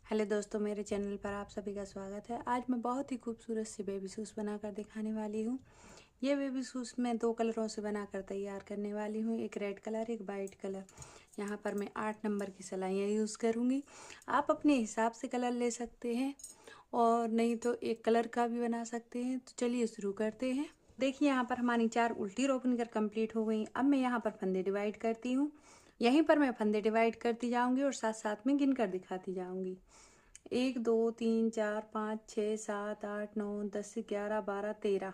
Hello दोस्तों, मेरे channel पर आप सभी का स्वागत है। आज मैं बहुत ही खूबसूरत सी बेबी शूज़ बनाकर दिखाने वाली हूँ। ये बेबी शूज़ मैं 2 कलरों से बनाकर तैयार करने वाली हूँ, एक रेड कलर एक वाइट कलर। यहाँ पर मैं 8 नंबर की सिलाइयाँ यूज़ करूँगी। आप अपने हिसाब से कलर ले सकते हैं और नहीं तो एक कलर का भी बना सकते हैं। तो चलिए शुरू करते हैं। देखिए, यहाँ पर हमारी 4 उल्टी रो बनकर कंप्लीट हो गई। अब मैं यहाँ पर फंदे डिवाइड करती हूँ। यहीं पर मैं फंदे डिवाइड करती जाऊँगी और साथ साथ में गिन कर दिखाती जाऊँगी। 1 2 3 4 5 6 7 8 9 10 11 12 13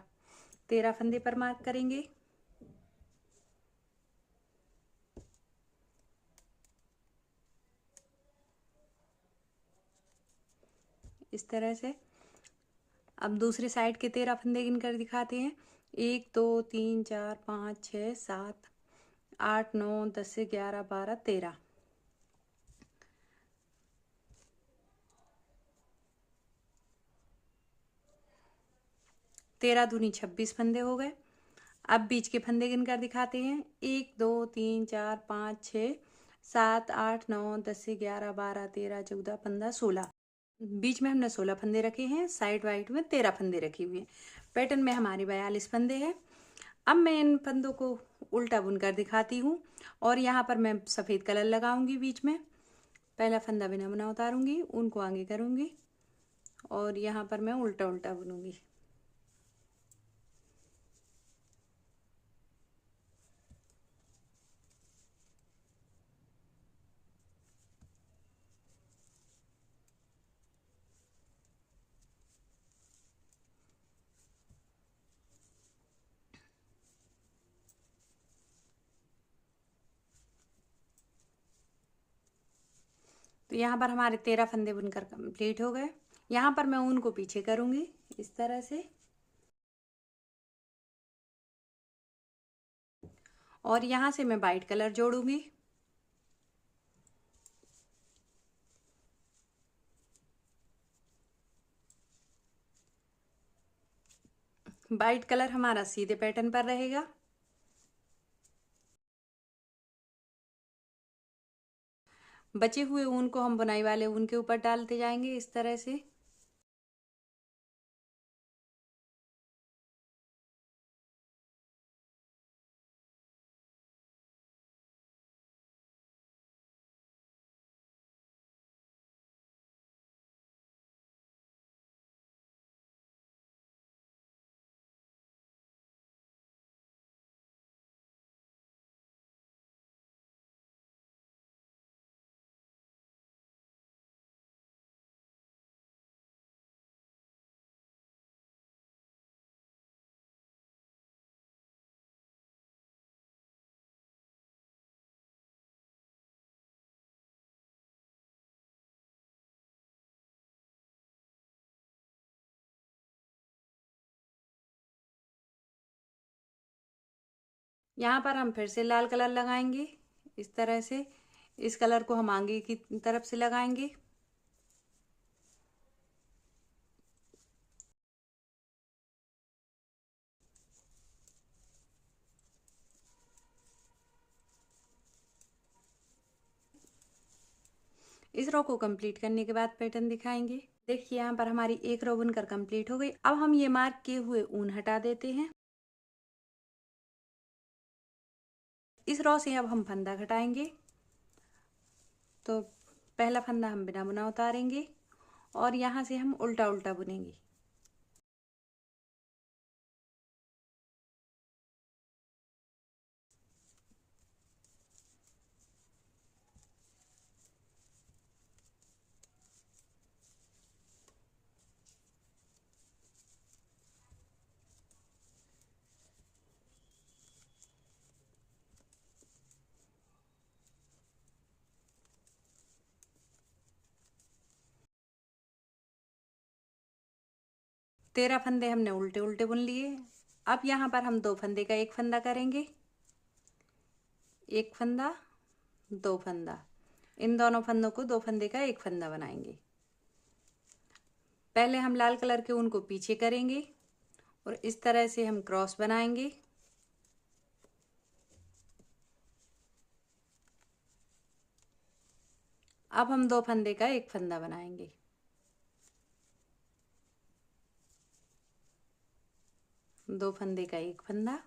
13 फंदे पर मार्क करेंगे। इस तरह से अब दूसरे साइड के 13 फंदे गिन कर दिखाते हैं। 1 2 3 4 5 6 7 8 9 10 11 12 13। 13 दूनी 26 फंदे हो गए। अब बीच के फंदे गिन कर दिखाते हैं। 1 2 3 4 5 6 7 8 9 10 11 12 13 14 15 16। बीच में हमने 16 फंदे रखे हैं, साइड वाइड में 13 फंदे रखे हुए हैं। पैटर्न में हमारे 42 फंदे हैं। अब मैं इन फंदों को उल्टा बुनकर दिखाती हूँ और यहाँ पर मैं सफ़ेद कलर लगाऊंगी बीच में। पहला फंदा बिना बुना उतारूंगी, उनको आगे करूंगी और यहाँ पर मैं उल्टा उल्टा बुनूंगी। तो यहाँ पर हमारे 13 फंदे बुनकर कंप्लीट हो गए। यहाँ पर मैं ऊन को पीछे करूंगी इस तरह से और यहाँ से मैं वाइट कलर जोड़ूंगी। वाइट कलर हमारा सीधे पैटर्न पर रहेगा। बचे हुए ऊन को हम बुनाई वाले ऊन के ऊपर डालते जाएंगे इस तरह से। यहाँ पर हम फिर से लाल कलर लगाएंगे इस तरह से। इस कलर को हम आगे की तरफ से लगाएंगे। इस रो को कंप्लीट करने के बाद पैटर्न दिखाएंगे। देखिए, यहाँ पर हमारी एक रो बनकर कंप्लीट हो गई। अब हम ये मार्क किए हुए ऊन हटा देते हैं। इस रो से अब हम फंदा घटाएंगे। तो पहला फंदा हम बिना बुना उतारेंगे और यहाँ से हम उल्टा उल्टा बुनेंगे। तेरह फंदे हमने उल्टे उल्टे बुन लिए। अब यहाँ पर हम दो फंदे का एक फंदा करेंगे। एक फंदा, दो फंदा। इन दोनों फंदों को दो फंदे का एक फंदा बनाएंगे। पहले हम लाल कलर के ऊन को पीछे करेंगे और इस तरह से हम क्रॉस बनाएंगे। अब हम 2 फंदे का एक फंदा बनाएंगे। दो फंदे का एक फंदा।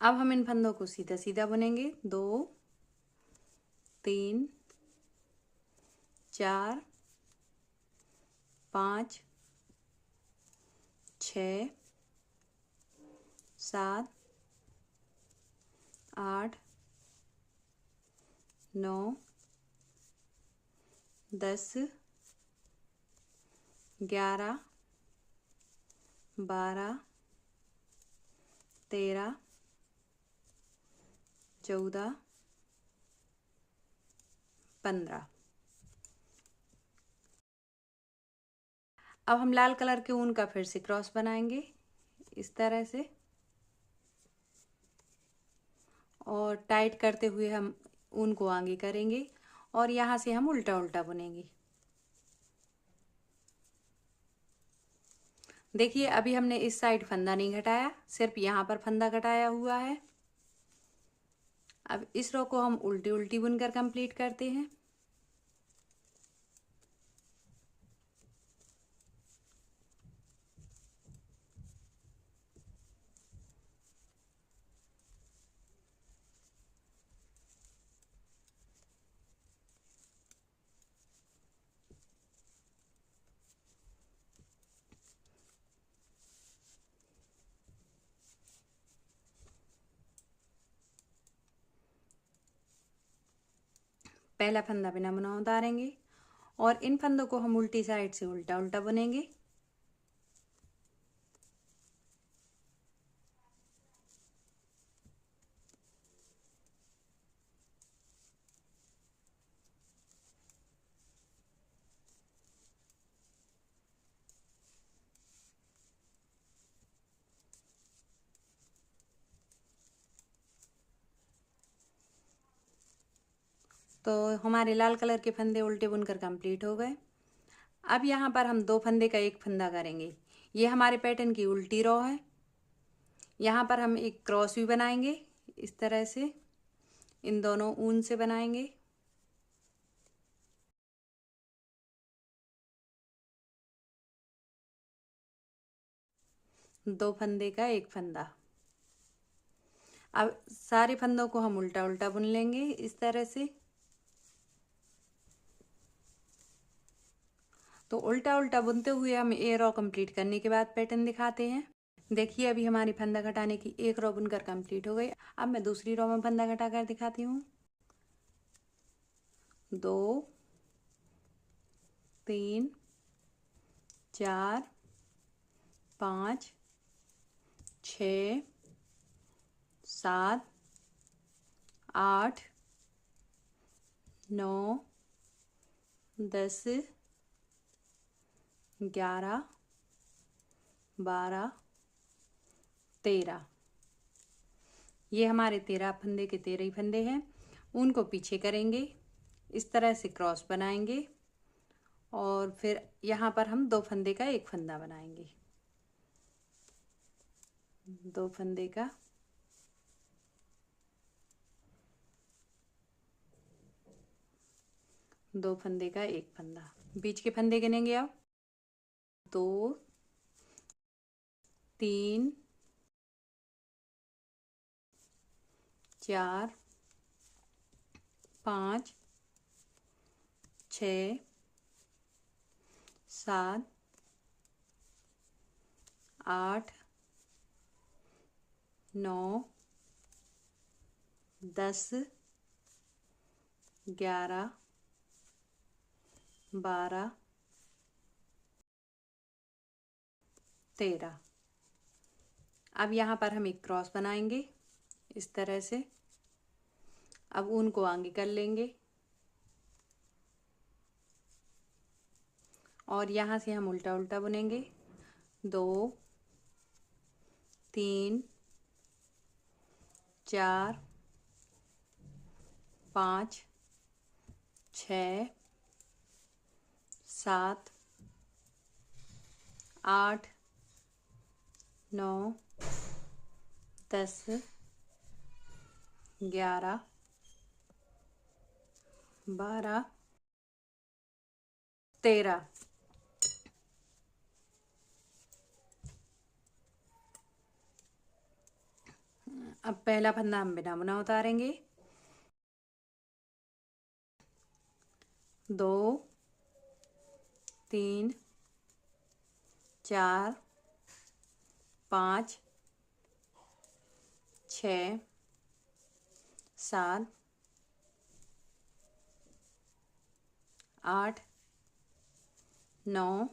अब हम इन फंदों को सीधा सीधा बुनेंगे। 2 3 4 5 6 7 8 9 10 11 12 13 14 15। अब हम लाल कलर के ऊन का फिर से क्रॉस बनाएंगे इस तरह से, और टाइट करते हुए हम ऊन को आगे करेंगे और यहाँ से हम उल्टा उल्टा बुनेंगे। देखिए अभी हमने इस साइड फंदा नहीं घटाया, सिर्फ यहाँ पर फंदा घटाया हुआ है। अब इस रो को हम उल्टी उल्टी बुनकर कंप्लीट करते हैं। पहला फंदा बिना बुना उतारेंगे और इन फंदों को हम उल्टी साइड से उल्टा उल्टा बुनेंगे। तो हमारे लाल कलर के फंदे उल्टे बुनकर कंप्लीट हो गए। अब यहाँ पर हम 2 फंदे का एक फंदा करेंगे। ये हमारे पैटर्न की उल्टी रो है। यहाँ पर हम एक क्रॉस भी बनाएंगे इस तरह से, इन दोनों ऊन से बनाएंगे। दो फंदे का एक फंदा। अब सारे फंदों को हम उल्टा उल्टा बुन लेंगे इस तरह से। तो उल्टा उल्टा बुनते हुए हम ये रो कंप्लीट करने के बाद पैटर्न दिखाते हैं। देखिए अभी हमारी फंदा घटाने की एक रो बुनकर कंप्लीट हो गई। अब मैं दूसरी रो में फंदा घटा कर दिखाती हूँ। 2 3 4 5 6 7 8 9 10 11 12 13। ये हमारे 13 फंदे के 13 ही फंदे हैं। उनको पीछे करेंगे, इस तरह से क्रॉस बनाएंगे और फिर यहाँ पर हम 2 फंदे का एक फंदा बनाएंगे। 2 फंदे का एक फंदा। बीच के फंदे गिनेंगे अब। 2 3 4 5 6 7 8 9 10 11 12 13। अब यहाँ पर हम एक क्रॉस बनाएंगे इस तरह से। अब ऊन को आगे कर लेंगे और यहाँ से हम उल्टा उल्टा बुनेंगे। 2 3 4 5 6 7 8 9 10 11 12 13। अब पहला फंदा हम बिना बुना उतारेंगे। 2 3 4 5 6 7 8 9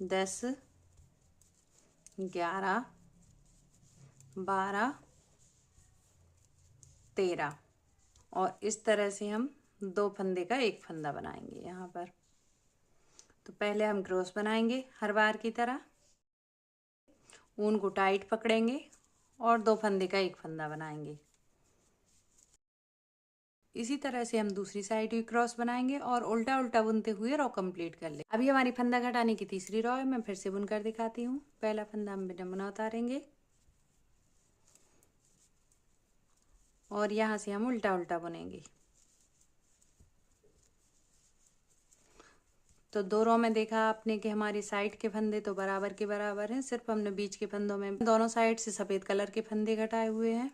10 11 12 13। और इस तरह से हम 2 फंदे का एक फंदा बनाएंगे यहाँ पर। तो पहले हम क्रॉस बनाएंगे हर बार की तरह, ऊन को टाइट पकड़ेंगे और 2 फंदे का एक फंदा बनाएंगे। इसी तरह से हम दूसरी साइड भी क्रॉस बनाएंगे और उल्टा उल्टा बुनते हुए रो कंप्लीट कर ले। अभी हमारी फंदा घटाने की तीसरी रो है, मैं फिर से बुनकर दिखाती हूँ। पहला फंदा हम बिना बुना उतारेंगे और यहाँ से हम उल्टा उल्टा बुनेंगे। तो 2 रो में देखा आपने कि हमारी साइड के फंदे तो बराबर के बराबर हैं, सिर्फ हमने बीच के फंदों में दोनों साइड से सफेद कलर के फंदे घटाए हुए हैं।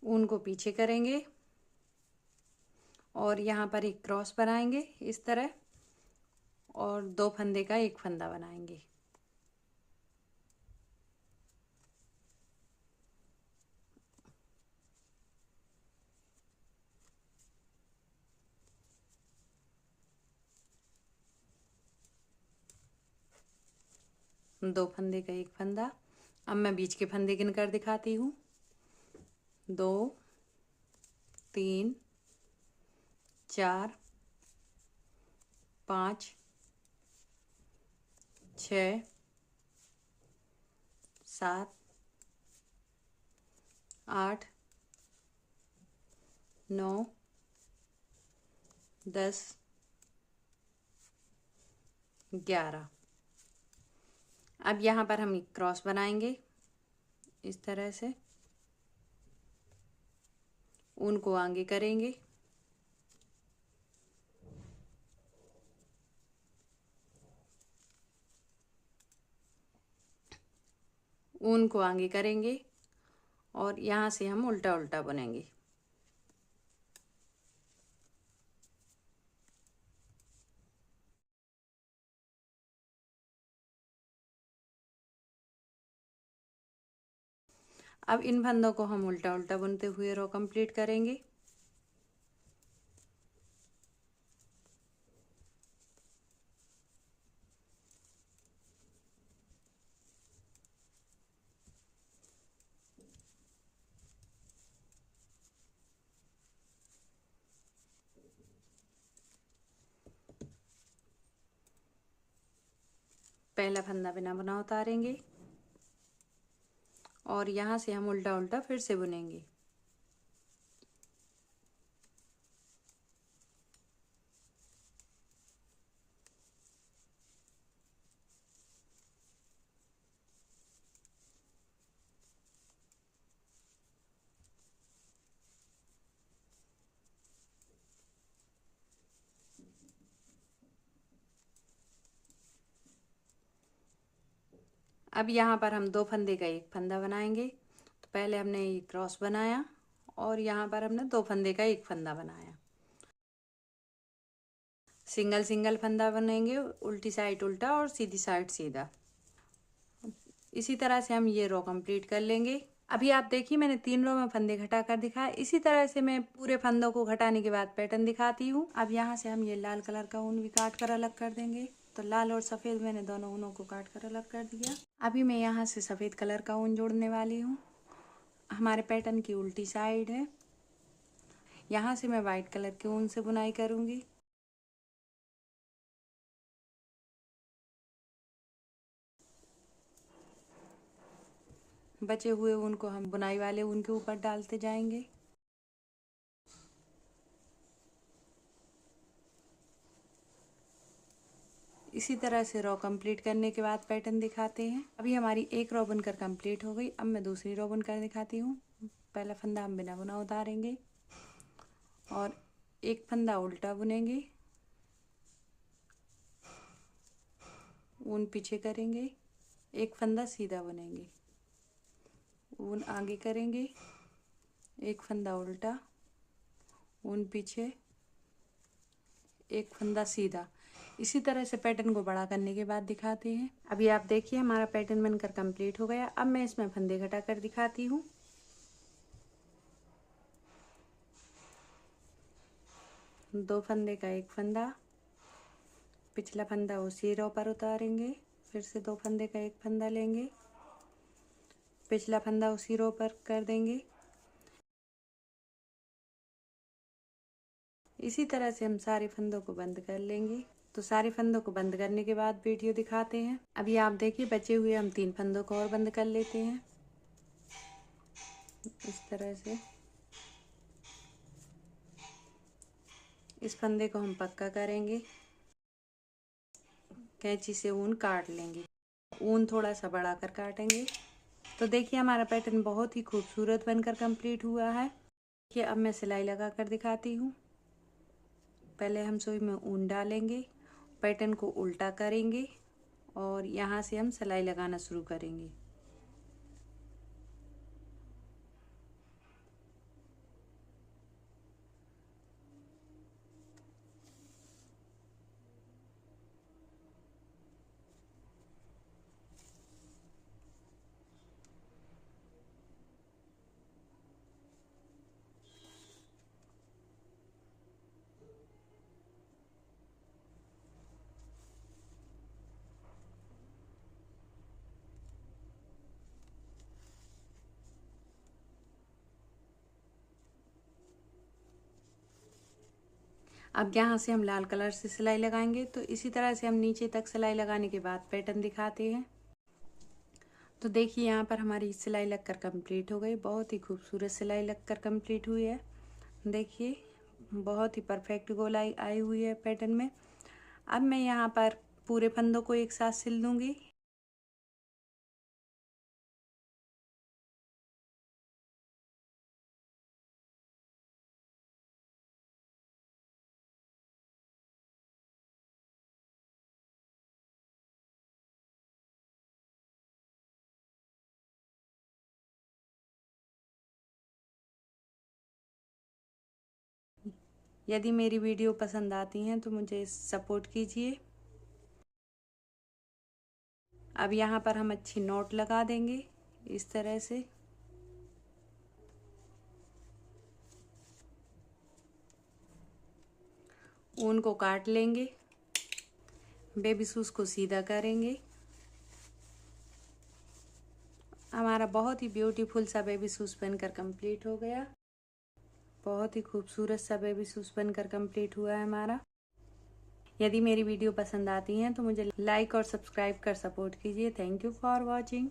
ऊन को पीछे करेंगे और यहाँ पर एक क्रॉस बनाएंगे इस तरह, और 2 फंदे का एक फंदा बनाएंगे। दो फंदे का एक फंदा। अब मैं बीच के फंदे गिन कर दिखाती हूँ। 2 3 4 5 6 7 8 9 10 11। अब यहाँ पर हम एक क्रॉस बनाएंगे इस तरह से, ऊन को आगे करेंगे ऊन को आगे करेंगे और यहाँ से हम उल्टा उल्टा बुनेंगे। अब इन फंदों को हम उल्टा उल्टा बुनते हुए रो कंप्लीट करेंगे। पहला फंदा बिना बुना उतारेंगे और यहाँ से हम उल्टा उल्टा फिर से बुनेंगे। अब यहाँ पर हम 2 फंदे का एक फंदा बनाएंगे। तो पहले हमने ये क्रॉस बनाया और यहाँ पर हमने 2 फंदे का एक फंदा बनाया। सिंगल सिंगल फंदा बनेंगे, उल्टी साइड उल्टा और सीधी साइड सीधा। इसी तरह से हम ये रो कंप्लीट कर लेंगे। अभी आप देखिए मैंने 3 रो में फंदे घटा कर दिखाया। इसी तरह से मैं पूरे फंदों को घटाने के बाद पैटर्न दिखाती हूँ। अब यहाँ से हम ये लाल कलर का ऊन भी काट कर अलग कर देंगे। तो लाल और सफ़ेद मैंने दोनों ऊनों को काट कर अलग कर दिया। अभी मैं यहाँ से सफ़ेद कलर का ऊन जोड़ने वाली हूँ। हमारे पैटर्न की उल्टी साइड है। यहाँ से मैं वाइट कलर के ऊन से बुनाई करूँगी। बचे हुए ऊन को हम बुनाई वाले ऊन के ऊपर डालते जाएंगे। इसी तरह से रो कंप्लीट करने के बाद पैटर्न दिखाते हैं। अभी हमारी एक रो बनकर कंप्लीट हो गई। अब मैं दूसरी रो बनकर दिखाती हूँ। पहला फंदा हम बिना बुना उतारेंगे और एक फंदा उल्टा बुनेंगे, ऊन पीछे करेंगे, एक फंदा सीधा बुनेंगे, ऊन आगे करेंगे, एक फंदा उल्टा, ऊन पीछे, एक फंदा सीधा। इसी तरह से पैटर्न को बड़ा करने के बाद दिखाते हैं। अभी आप देखिए हमारा पैटर्न बनकर कंप्लीट हो गया। अब मैं इसमें फंदे घटा कर दिखाती हूँ। दो फंदे का एक फंदा, पिछला फंदा उसी रो पर उतारेंगे, फिर से दो फंदे का एक फंदा लेंगे, पिछला फंदा उसी रो पर कर देंगे। इसी तरह से हम सारे फंदों को बंद कर लेंगे। तो सारे फंदों को बंद करने के बाद वीडियो दिखाते हैं। अभी आप देखिए बचे हुए हम 3 फंदों को और बंद कर लेते हैं। इस तरह से इस फंदे को हम पक्का करेंगे, कैंची से ऊन काट लेंगे, ऊन थोड़ा सा बढ़ा कर काटेंगे। तो देखिए हमारा पैटर्न बहुत ही खूबसूरत बनकर कंप्लीट हुआ है। देखिए अब मैं सिलाई लगा कर दिखाती हूँ। पहले हम सुई में ऊन डालेंगे, पैटर्न को उल्टा करेंगे और यहाँ से हम सिलाई लगाना शुरू करेंगे। अब यहाँ से हम लाल कलर से सिलाई लगाएंगे। तो इसी तरह से हम नीचे तक सिलाई लगाने के बाद पैटर्न दिखाते हैं। तो देखिए यहाँ पर हमारी सिलाई लगकर कंप्लीट हो गई। बहुत ही खूबसूरत सिलाई लगकर कंप्लीट हुई है। देखिए बहुत ही परफेक्ट गोलाई आई हुई है पैटर्न में। अब मैं यहाँ पर पूरे फंदों को एक साथ सिल दूंगी। यदि मेरी वीडियो पसंद आती हैं तो मुझे सपोर्ट कीजिए। अब यहाँ पर हम अच्छी नोट लगा देंगे इस तरह से। ऊन को काट लेंगे, बेबी शूज को सीधा करेंगे। हमारा बहुत ही ब्यूटीफुल सा बेबी शूज बनकर कंप्लीट हो गया। बहुत ही खूबसूरत सा बेबी शूज बनकर कंप्लीट हुआ है हमारा। यदि मेरी वीडियो पसंद आती हैं तो मुझे लाइक और सब्सक्राइब कर सपोर्ट कीजिए। Thank you for watching.